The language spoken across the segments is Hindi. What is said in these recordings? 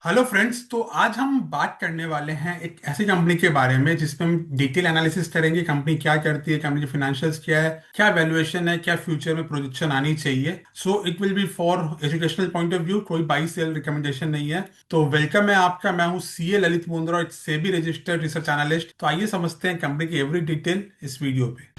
Hello friends. तो आज हम बात करने वाले हैं एक ऐसी कंपनी के बारे में जिसमें हम डिटेल एनालिसिस करेंगे। कंपनी क्या करती है, कंपनी की फाइनेंशियल्स क्या है, क्या वैल्यूएशन है, क्या फ्यूचर में प्रोजेक्शन आनी चाहिए। So it will be for educational point of view, कोई बाई सेल रिकमेंडेशन नहीं है। तो वेलकम है आपका। मैं हूँ CA Lalit Mundra, SEBI registered research analyst. तो आइए समझते हैं कंपनी की एवरी डिटेल इस वीडियो पे।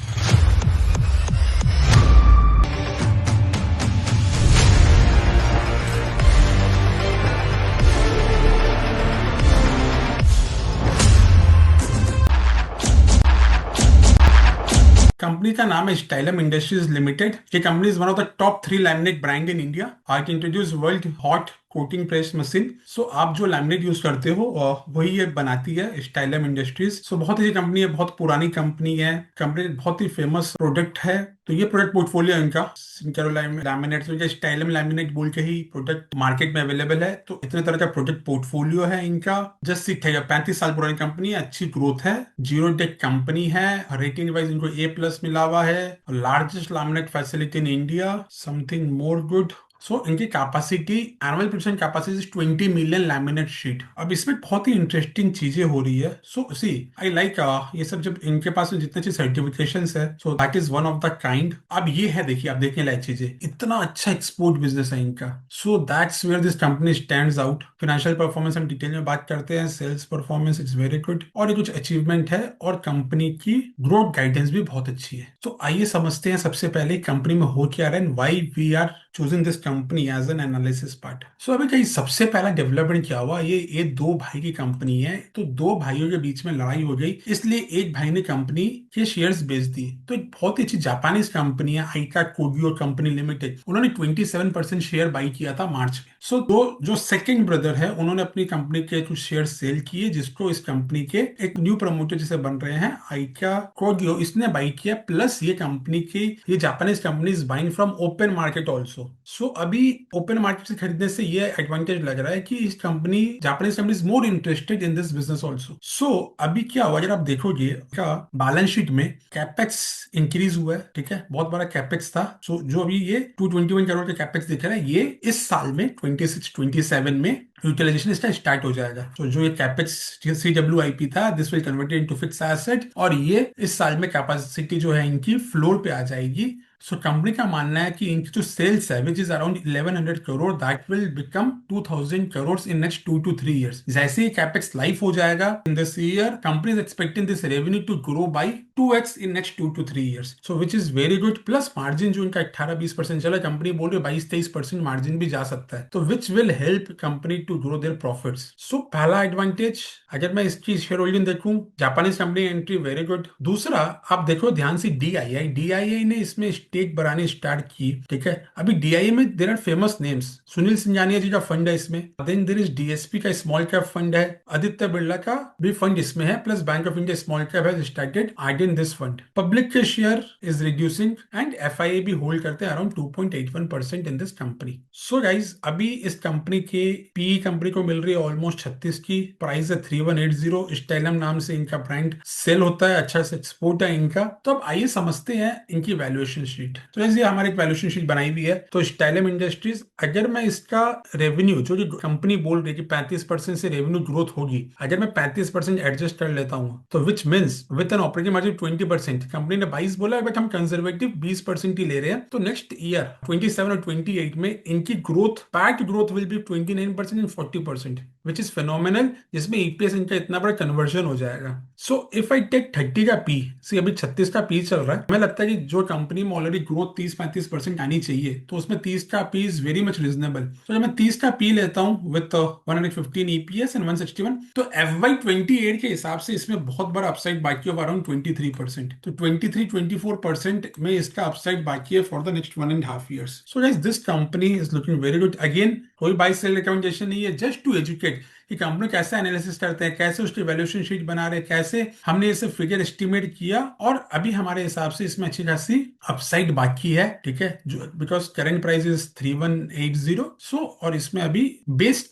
कंपनी का नाम है स्टाइलम इंडस्ट्रीज लिमिटेड। ये company is one of the top 3 laminate brand in India. I introduce world hot coating press machine. सो आप जो लैमिनेट यूज करते हो वही ये बनाती है स्टाइलम इंडस्ट्रीज। सो बहुत अच्छी कंपनी है, बहुत पुरानी कंपनी है। कंपनी बहुत ही फेमस प्रोडक्ट है। तो ये प्रोडक्ट पोर्टफोलियो है इनका सिंकेरो लैमिनेट। तो स्टाइलम लैमिनेट बोल के ही प्रोडक्ट मार्केट में अवेलेबल है। तो इतने तरह का प्रोडक्ट पोर्टफोलियो है इनका। जस्ट सीट है, 35 साल पुरानी कंपनी है, अच्छी ग्रोथ है, जीरो डेट कंपनी है। रेटिंग वाइज इनको A+ मिला हुआ है। Largest laminate facility in India, something more good. So इनकी capacity, annual production capacity 20 million laminate sheet. अब इसमें बहुत ही इंटरेस्टिंग चीजें हो रही है। सो सी आई लाइक ये सब, जब इनके पास में जितने अच्छे सर्टिफिकेशन है, so that is one of the kind. अब ये है, देखिए आप देखने लायक चीजें, इतना अच्छा एक्सपोर्ट बिजनेस है इनका। So that's where this company stands out. Financial performance हम डिटेल में बात करते हैं। Sales performance is very good और ये कुछ अचीवमेंट है, और कंपनी की ग्रोथ गाइडेंस भी बहुत अच्छी है। तो आइए समझते हैं सबसे पहले कंपनी में हो क्या रहा है, why we are choosing this company as an analysis part. So अभी कहीं सबसे पहला डेवलपमेंट क्या हुआ, ये दो भाई की कंपनी है। तो दो भाइयों के बीच में लड़ाई हो गई, इसलिए एक भाई ने कंपनी के शेयर्स बेच दिए। तो एक बहुत ही अच्छी जापानीज कंपनी है आइका कोगियो कंपनी लिमिटेड, उन्होंने 27% शेयर बाई किया था मार्च में। सो दो जो सेकंड ब्रदर है, उन्होंने अपनी कंपनी के कुछ शेयर सेल किए, जिसको इस कंपनी के एक न्यू प्रमोटर जिसे बन रहे हैं आइका कोगियो, इसने बाई किया। प्लस ये कंपनी की, ये Japanese company is buying from open market also. So अभी ओपन मार्केट से खरीदने से ये एडवांटेज लग रहा है कि इस company, Japanese company is more interested in this business also. So अभी क्या हुआ, अगर आप देखोगे का बैलेंस शीट में कैपेक्स इंक्रीज हुआ है, ठीक है, बहुत बड़ा कैपेक्स था। सो जो अभी ये 221 करोड़ का कैपेक्स दिख रहा है, ये इस साल में 26-27 में यूटिलाइजेशन इसका स्टार्ट हो जाएगा। तो जो ये कैपेक्स CWIP था, this will converted into fix asset, और ये इस साल में कैपेसिटी जो है इनकी फ्लोर पे आ जाएगी। सो कंपनी का मानना है कि इनकी जो सेल्स है which is around 1100 crore, that will become 2000 crore in next 2 to 3 years। जैसे ही कैपेक्स लाइफ हो जाएगा in this year, company is expecting this revenue to grow by 2x in next 2 to 3 years। So which is very good. Plus margin जो इनका 18-20% चला, कंपनी बोल रही है 22-23% मार्जिन भी जा सकता है। तो which will help company to grow their profits. So पहला एडवांटेज, अगर मैं इसकी शेयर होल्डिंग देखूं, Japanese company entry very good. दूसरा, आप देखो ध्यान से, डीआईआई ने इसमें स्टेक बढ़ाने स्टार्ट की, ठीक है। अभी डीआईआई में there are famous names, Sunil Singhania ji का फंड है इसमें, देन देर इज डीएसपी का स्मॉल कैप फंड है, आदित्य बिरला का भी फंड इसमें है, plus bank of India small cap has started eyed in this fund. Public के share is reducing and FIA भी होल्ड करते हैं around 2.81% in this company. So guys, अभी इस कंपनी के पीई कंपनी को मिल रही है ऑलमोस्ट 36 की, प्राइस है 3180। स्टेलम नाम से इनका ब्रांड सेल होता है, अच्छा से एक्सपोर्ट है इनका। तो अब आइए समझते हैं इनकी वैल्यूएशन शीट। तो ऐसे हमारी एक वैल्यूएशन शीट बनाई हुई है। तो स्टाइलम इंडस्ट्रीज, अगर मैं इसका रेवेन्यू, जो कंपनी बोल रही है कि 35% से रेवेन्यू ग्रोथ होगी, अगर मैं 35% एडजस्ट कर लेता हूं, तो which means with an operating margin 20%, company ने 22 बोला बट हम कंजर्वेटिव 20% ही ले रहे हैं। तो नेक्स्ट ईयर 27 और 28 में इनकी growth, PAT growth will be 29% and 40%, which is phenomenal, जिसमें ईपीएस इनका इतना बड़ा कन्वर्जन हो जाएगा। सो इफ आई टेक 30 का पी, सी अभी 36 का पी चल रहा है, हमें लगता है कि जो कंपनी में ऑलरेडी ग्रोथ 30-35% आनी चाहिए, तो उसमें 30 का P is very much reasonable. तो जब मैं 30 का पी लेता हूं विद 115 ईपीएस एंड 161, तो FY28 के हिसाब से इसमें बहुत बड़ा अपसाइड बाकी है, अराउंड 23%। तो 23-24% में इसका अपसाइड बाकी है for the next 1.5 years। So guys, this company is looking very good. Again, कोई बाई सेल रिकमेंडेशन नहीं है, जस्ट टू एजुकेट कि कंपनी कैसे एनालिसिस करते हैं, कैसे उसकी वैल्यूएशन शीट बना रहे हैं, कैसे हमने इसे फिगर एस्टिमेट किया, और अभी हमारे हिसाब से इसमें अच्छी खासी अपसाइड बाकी है, ठीक है, जो बिकॉज करंट प्राइस इज 3180। सो और इसमें अभी बेस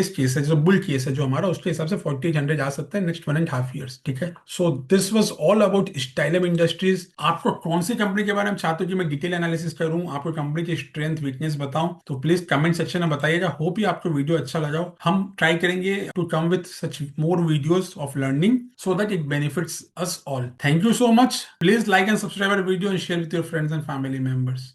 केस है, जो बुल केस है जो हमारा, उसके हिसाब से 4800 आ सकता है नेक्स्ट 1.5 years, ठीक है। So this was all about Stylam industries. आपको कौन सी कंपनी के बारे में चाहते हो कि मैं डिटेल एनालिसिस करूं, आपको कंपनी की स्ट्रेंथ वीकनेस बताऊं, तो प्लीज कमेंट सेक्शन में बताइएगा। होप ही आपको वीडियो अच्छा लगा हो। हम ट्राई करेंगे to come with such more videos of learning so that it benefits us all. Thank you so much. Please like and subscribe our video and share with your friends and family members.